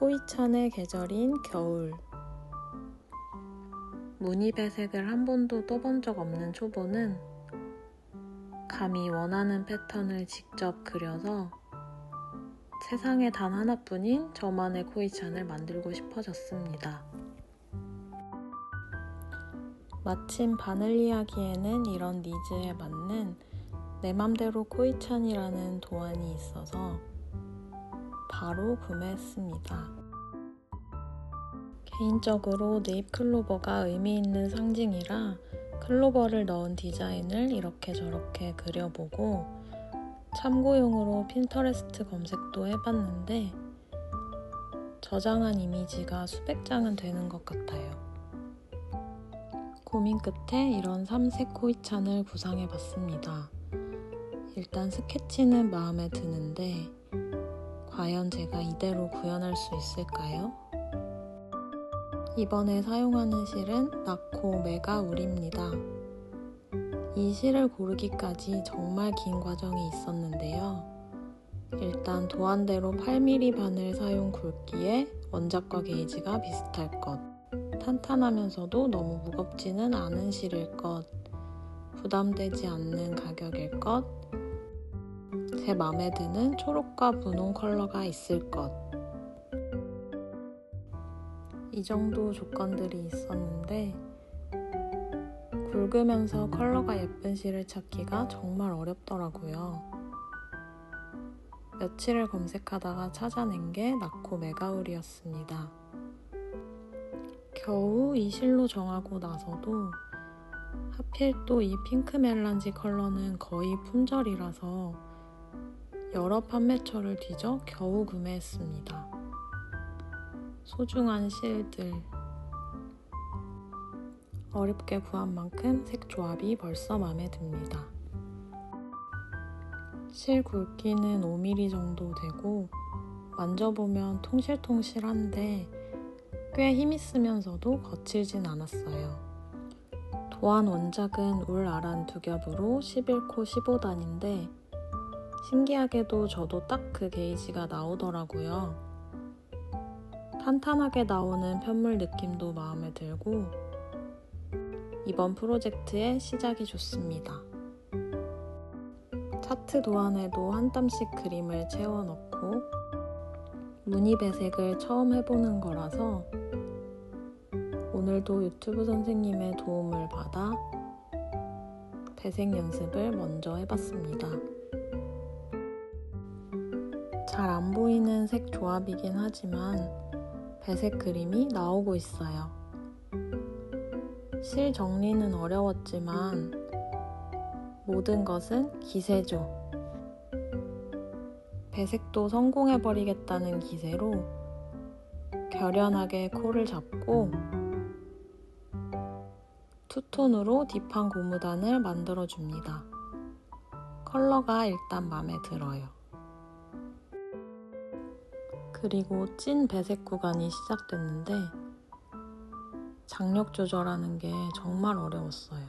코이찬의 계절인 겨울. 무늬 배색을 한 번도 떠본 적 없는 초보는 감히 원하는 패턴을 직접 그려서 세상에 단 하나뿐인 저만의 코이찬을 만들고 싶어졌습니다. 마침 바늘 이야기에는 이런 니즈에 맞는 내 맘대로 코이찬이라는 도안이 있어서 바로 구매했습니다. 개인적으로 네잎 클로버가 의미 있는 상징이라 클로버를 넣은 디자인을 이렇게 저렇게 그려보고 참고용으로 핀터레스트 검색도 해봤는데 저장한 이미지가 수백 장은 되는 것 같아요. 고민 끝에 이런 3색 코이찬을 구상해봤습니다. 일단 스케치는 마음에 드는데 과연 제가 이대로 구현할 수 있을까요? 이번에 사용하는 실은 나코 메가 울입니다. 이 실을 고르기까지 정말 긴 과정이 있었는데요. 일단 도안대로 8mm 바늘 사용 굵기에 원작과 게이지가 비슷할 것, 탄탄하면서도 너무 무겁지는 않은 실일 것, 부담되지 않는 가격일 것, 제 맘에 드는 초록과 분홍 컬러가 있을 것. 이 정도 조건들이 있었는데 굵으면서 컬러가 예쁜 실을 찾기가 정말 어렵더라고요. 며칠을 검색하다가 찾아낸 게 나코 메가울이었습니다. 겨우 이 실로 정하고 나서도 하필 또 이 핑크 멜란지 컬러는 거의 품절이라서 여러 판매처를 뒤져 겨우 구매했습니다. 소중한 실들. 어렵게 구한 만큼 색 조합이 벌써 마음에 듭니다. 실 굵기는 5mm 정도 되고 만져보면 통실통실한데 꽤 힘있으면서도 거칠진 않았어요. 도안 원작은 울 아란 두 겹으로 11코 15단인데 신기하게도 저도 딱 그 게이지가 나오더라고요. 탄탄하게 나오는 편물 느낌도 마음에 들고 이번 프로젝트의 시작이 좋습니다. 차트 도안에도 한 땀씩 그림을 채워 넣고 무늬 배색을 처음 해보는 거라서 오늘도 유튜브 선생님의 도움을 받아 배색 연습을 먼저 해봤습니다. 잘 안 보이는 색 조합이긴 하지만 배색 그림이 나오고 있어요. 실 정리는 어려웠지만 모든 것은 기세죠. 배색도 성공해버리겠다는 기세로 결연하게 코를 잡고 투톤으로 딥한 고무단을 만들어줍니다. 컬러가 일단 마음에 들어요. 그리고 찐 배색 구간이 시작됐는데 장력 조절하는 게 정말 어려웠어요.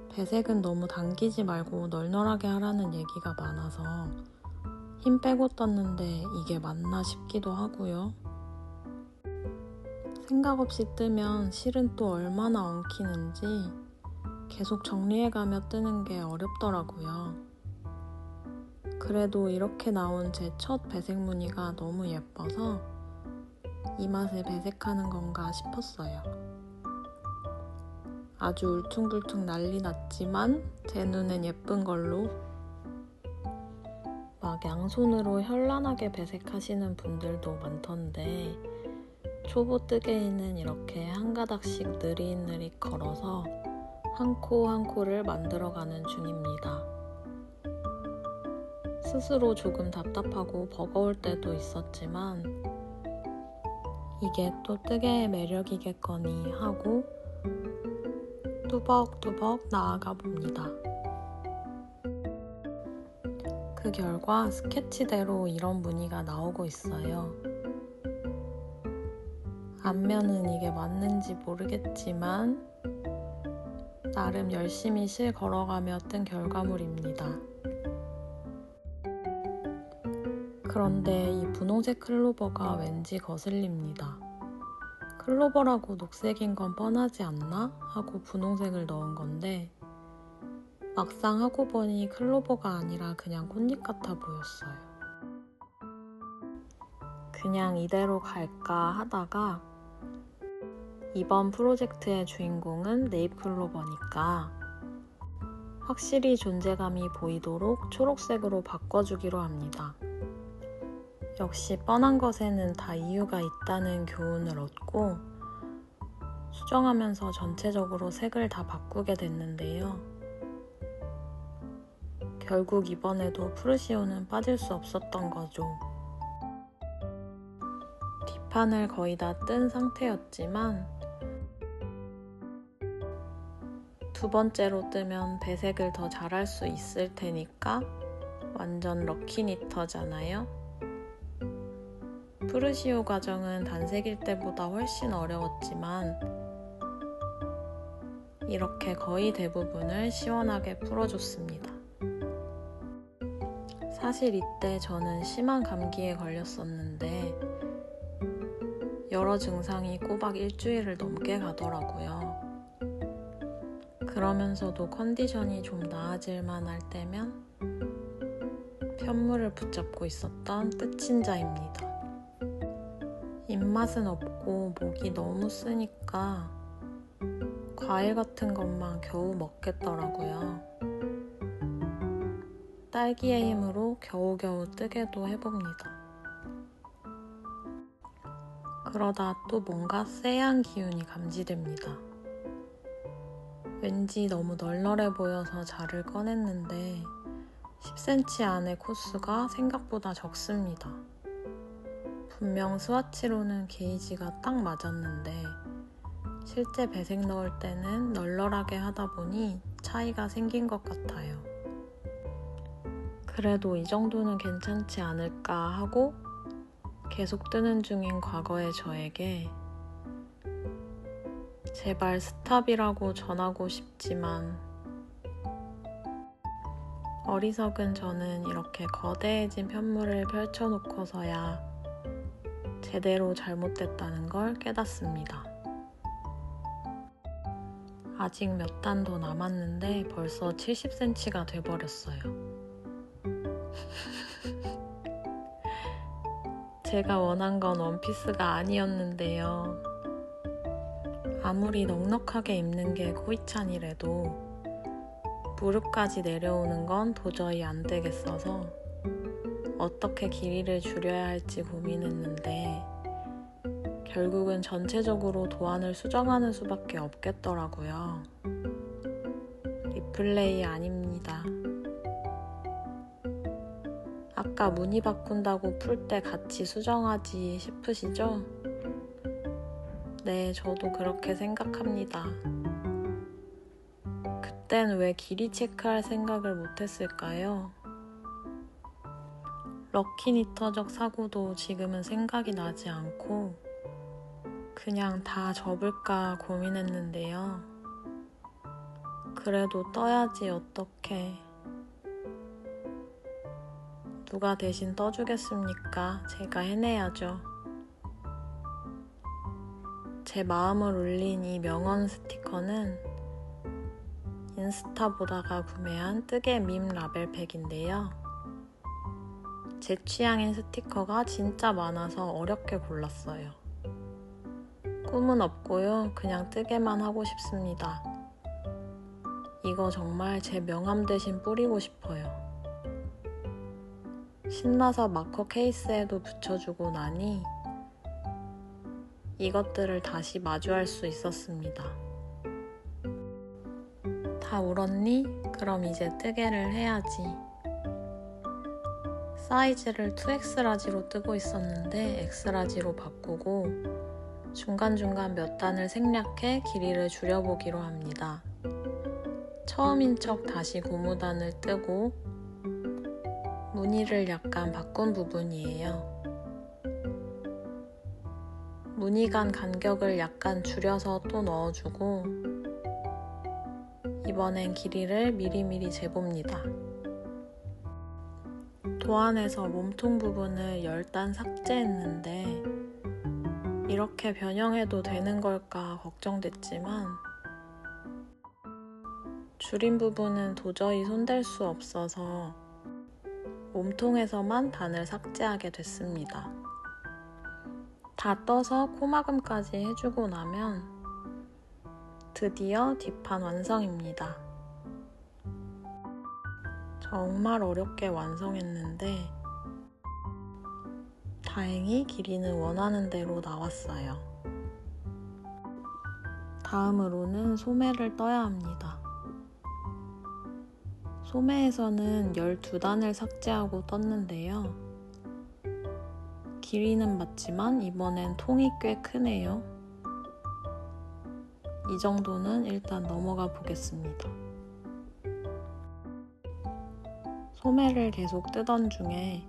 배색은 너무 당기지 말고 널널하게 하라는 얘기가 많아서 힘 빼고 떴는데 이게 맞나 싶기도 하고요. 생각 없이 뜨면 실은 또 얼마나 엉키는지 계속 정리해가며 뜨는 게 어렵더라고요. 그래도 이렇게 나온 제 첫 배색 무늬가 너무 예뻐서 이 맛에 배색하는 건가 싶었어요. 아주 울퉁불퉁 난리 났지만 제 눈엔 예쁜 걸로. 막 양손으로 현란하게 배색하시는 분들도 많던데 초보 뜨개이는 이렇게 한 가닥씩 느릿느릿 걸어서 한 코 한 코를 만들어가는 중입니다. 스스로 조금 답답하고 버거울 때도 있었지만 이게 또 뜨개의 매력이겠거니 하고 뚜벅뚜벅 나아가 봅니다. 그 결과 스케치대로 이런 무늬가 나오고 있어요. 앞면은 이게 맞는지 모르겠지만 나름 열심히 실 걸어가며 뜬 결과물입니다. 그런데 이 분홍색 클로버가 왠지 거슬립니다. 클로버라고 녹색인 건 뻔하지 않나? 하고 분홍색을 넣은 건데 막상 하고 보니 클로버가 아니라 그냥 꽃잎 같아 보였어요. 그냥 이대로 갈까 하다가 이번 프로젝트의 주인공은 네잎클로버니까 확실히 존재감이 보이도록 초록색으로 바꿔주기로 합니다. 역시 뻔한 것에는 다 이유가 있다는 교훈을 얻고 수정하면서 전체적으로 색을 다 바꾸게 됐는데요. 결국 이번에도 푸르시오는 빠질 수 없었던 거죠. 뒷판을 거의 다 뜬 상태였지만 두 번째로 뜨면 배색을 더 잘할 수 있을 테니까 완전 럭키니터잖아요. 푸르시오 과정은 단색일 때보다 훨씬 어려웠지만 이렇게 거의 대부분을 시원하게 풀어줬습니다. 사실 이때 저는 심한 감기에 걸렸었는데 여러 증상이 꼬박 일주일을 넘게 가더라고요. 그러면서도 컨디션이 좀 나아질 만할 때면 편물을 붙잡고 있었던 뜯친자입니다. 입맛은 없고 목이 너무 쓰니까 과일 같은 것만 겨우 먹겠더라고요. 딸기의 힘으로 겨우겨우 뜨개도 해봅니다. 그러다 또 뭔가 쎄한 기운이 감지됩니다. 왠지 너무 널널해 보여서 자를 꺼냈는데 10cm 안의 코수가 생각보다 적습니다. 분명 스와치로는 게이지가 딱 맞았는데 실제 배색 넣을 때는 널널하게 하다 보니 차이가 생긴 것 같아요. 그래도 이 정도는 괜찮지 않을까 하고 계속 뜨는 중인 과거의 저에게 제발 스탑이라고 전하고 싶지만 어리석은 저는 이렇게 거대해진 편물을 펼쳐놓고서야 제대로 잘못됐다는 걸 깨닫습니다. 아직 몇 단 더 남았는데 벌써 70cm가 돼버렸어요. 제가 원한 건 원피스가 아니었는데요. 아무리 넉넉하게 입는 게 코이찬이라도 무릎까지 내려오는 건 도저히 안 되겠어서 어떻게 길이를 줄여야 할지 고민했는데 결국은 전체적으로 도안을 수정하는 수밖에 없겠더라고요. 리플레이 아닙니다. 아까 무늬 바꾼다고 풀 때 같이 수정하지 싶으시죠? 네, 저도 그렇게 생각합니다. 그땐 왜 길이 체크할 생각을 못했을까요? 럭키니터적 사고도 지금은 생각이 나지 않고 그냥 다 접을까 고민했는데요. 그래도 떠야지 어떡해. 누가 대신 떠주겠습니까? 제가 해내야죠. 제 마음을 울린 이 명언 스티커는 인스타 보다가 구매한 뜨개 밈 라벨팩인데요. 제 취향인 스티커가 진짜 많아서 어렵게 골랐어요. 꿈은 없고요. 그냥 뜨개만 하고 싶습니다. 이거 정말 제 명함 대신 뿌리고 싶어요. 신나서 마커 케이스에도 붙여주고 나니 이것들을 다시 마주할 수 있었습니다. 다 울었니? 그럼 이제 뜨개를 해야지. 사이즈를 2X 라지로 뜨고 있었는데 X 라지로 바꾸고 중간중간 몇 단을 생략해 길이를 줄여보기로 합니다. 처음인 척 다시 고무단을 뜨고 무늬를 약간 바꾼 부분이에요. 무늬 간 간격을 약간 줄여서 또 넣어주고 이번엔 길이를 미리미리 재봅니다. 도안에서 몸통 부분을 열단 삭제했는데 이렇게 변형해도 되는 걸까 걱정됐지만 줄임 부분은 도저히 손댈 수 없어서 몸통에서만 단을 삭제하게 됐습니다. 다 떠서 코막음까지 해주고 나면 드디어 뒷판 완성입니다. 정말 어렵게 완성했는데 다행히 길이는 원하는 대로 나왔어요. 다음으로는 소매를 떠야 합니다. 소매에서는 12단을 삭제하고 떴는데요. 길이는 맞지만 이번엔 통이 꽤 크네요. 이 정도는 일단 넘어가 보겠습니다. 소매를 계속 뜨던 중에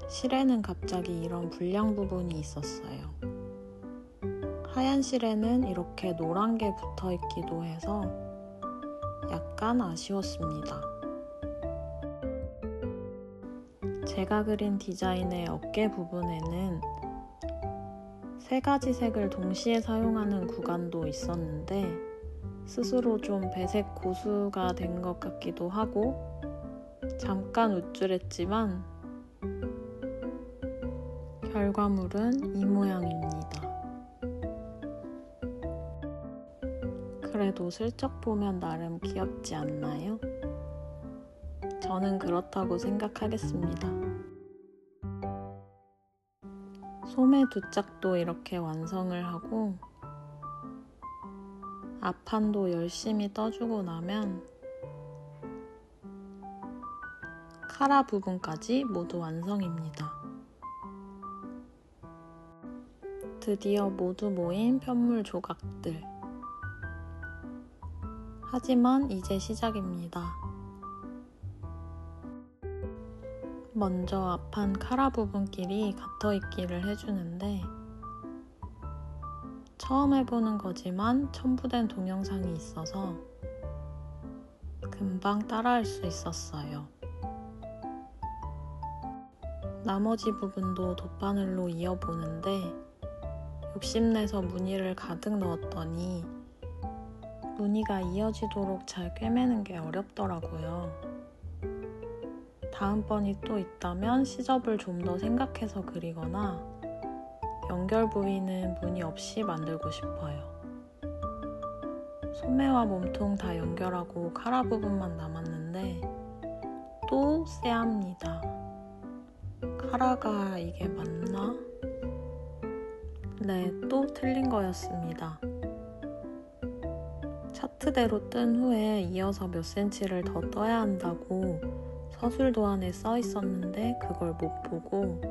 실에는 갑자기 이런 불량 부분이 있었어요. 하얀 실에는 이렇게 노란 게 붙어 있기도 해서 약간 아쉬웠습니다. 제가 그린 디자인의 어깨 부분에는 3가지 색을 동시에 사용하는 구간도 있었는데 스스로 좀 배색 고수가 된 것 같기도 하고 잠깐 우쭐했지만 결과물은 이 모양입니다. 그래도 슬쩍 보면 나름 귀엽지 않나요? 저는 그렇다고 생각하겠습니다. 소매 2짝도 이렇게 완성을 하고 앞판도 열심히 떠주고 나면 카라 부분까지 모두 완성입니다. 드디어 모두 모인 편물 조각들. 하지만 이제 시작입니다. 먼저 앞판 카라 부분끼리 같아 있기를 해주는데 처음 해보는 거지만 첨부된 동영상이 있어서 금방 따라할 수 있었어요. 나머지 부분도 돗바늘로 이어보는데 욕심내서 무늬를 가득 넣었더니 무늬가 이어지도록 잘 꿰매는 게 어렵더라고요. 다음번이 또 있다면 시접을 좀 더 생각해서 그리거나 연결 부위는 무늬 없이 만들고 싶어요. 소매와 몸통 다 연결하고 카라 부분만 남았는데 또 쎄합니다. 카라가 이게 맞나? 네, 또 틀린 거였습니다. 차트대로 뜬 후에 이어서 몇 센치를 더 떠야 한다고 서술 도안에 써 있었는데 그걸 못 보고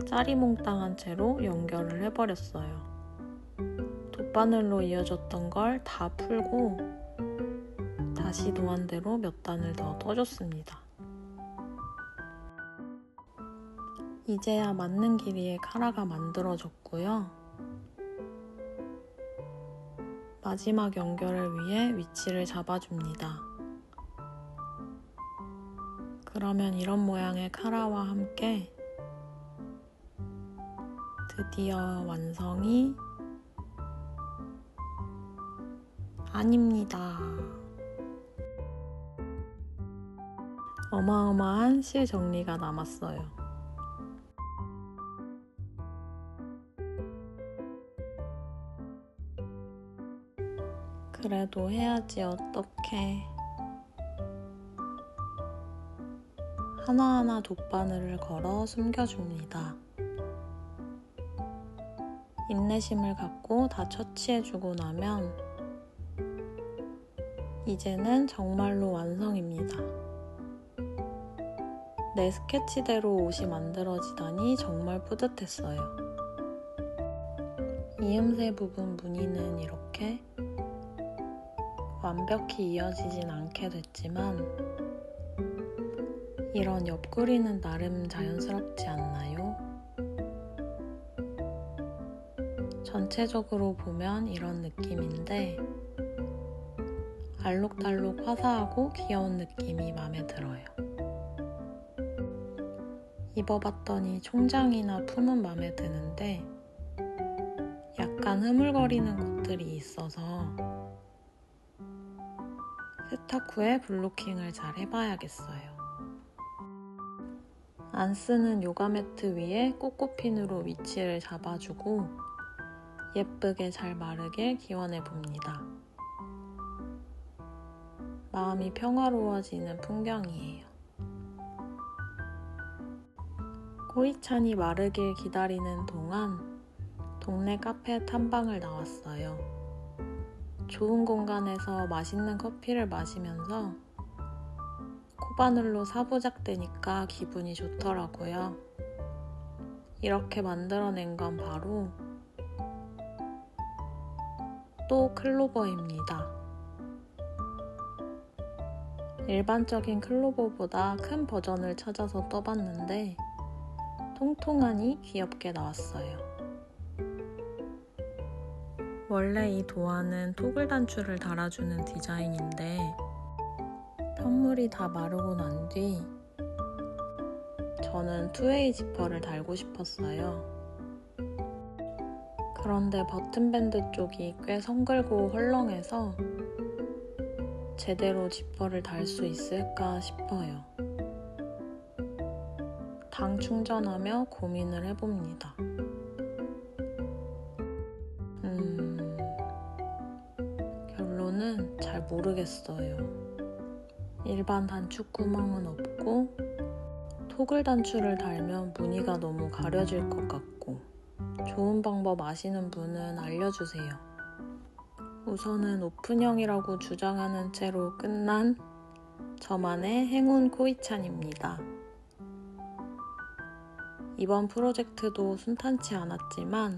짜리몽땅한 채로 연결을 해버렸어요. 돗바늘로 이어졌던 걸 다 풀고 다시 도안대로 몇 단을 더 떠줬습니다. 이제야 맞는 길이의 카라가 만들어졌고요. 마지막 연결을 위해 위치를 잡아줍니다. 그러면 이런 모양의 카라와 함께 드디어 완성이 아닙니다. 어마어마한 실 정리가 남았어요. 그래도 해야지 어떡해. 하나하나 돗바늘을 걸어 숨겨줍니다. 인내심을 갖고 다 처치해주고 나면 이제는 정말로 완성입니다. 내 스케치대로 옷이 만들어지다니 정말 뿌듯했어요. 이음새 부분 무늬는 이렇게 완벽히 이어지진 않게 됐지만 이런 옆구리는 나름 자연스럽지 않나요? 전체적으로 보면 이런 느낌인데 알록달록 화사하고 귀여운 느낌이 마음에 들어요. 입어봤더니 총장이나 품은 마음에 드는데 약간 흐물거리는 곳들이 있어서 세탁 후에 블로킹을 잘 해봐야겠어요. 안 쓰는 요가 매트 위에 꼬꼬핀으로 위치를 잡아주고 예쁘게 잘 마르길 기원해봅니다. 마음이 평화로워지는 풍경이에요. 코이찬이 마르길 기다리는 동안 동네 카페 탐방을 나왔어요. 좋은 공간에서 맛있는 커피를 마시면서 코바늘로 사부작대니까 기분이 좋더라고요. 이렇게 만들어낸 건 바로 또 클로버입니다. 일반적인 클로버보다 큰 버전을 찾아서 떠봤는데 통통하니 귀엽게 나왔어요. 원래 이 도안은 토글 단추를 달아주는 디자인인데 편물이 다 마르고 난 뒤 저는 투웨이 지퍼를 달고 싶었어요. 그런데 버튼밴드 쪽이 꽤 성글고 헐렁해서 제대로 지퍼를 달 수 있을까 싶어요. 당 충전하며 고민을 해봅니다. 결론은 잘 모르겠어요. 일반 단추구멍은 없고 토글 단추를 달면 무늬가 너무 가려질 것 같고 좋은 방법 아시는 분은 알려주세요. 우선은 오픈형이라고 주장하는 채로 끝난 저만의 행운 코이찬입니다. 이번 프로젝트도 순탄치 않았지만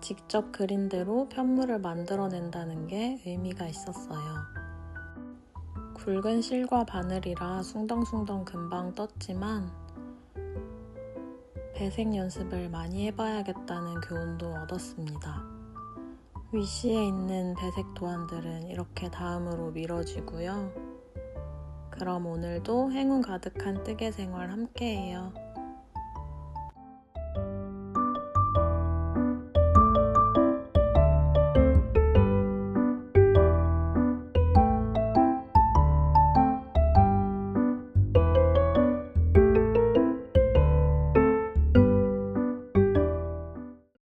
직접 그린 대로 편물을 만들어낸다는 게 의미가 있었어요. 굵은 실과 바늘이라 숭덩숭덩 금방 떴지만 배색 연습을 많이 해봐야겠다는 교훈도 얻었습니다. 위시에 있는 배색 도안들은 이렇게 다음으로 미뤄지고요. 그럼 오늘도 행운 가득한 뜨개 생활 함께해요.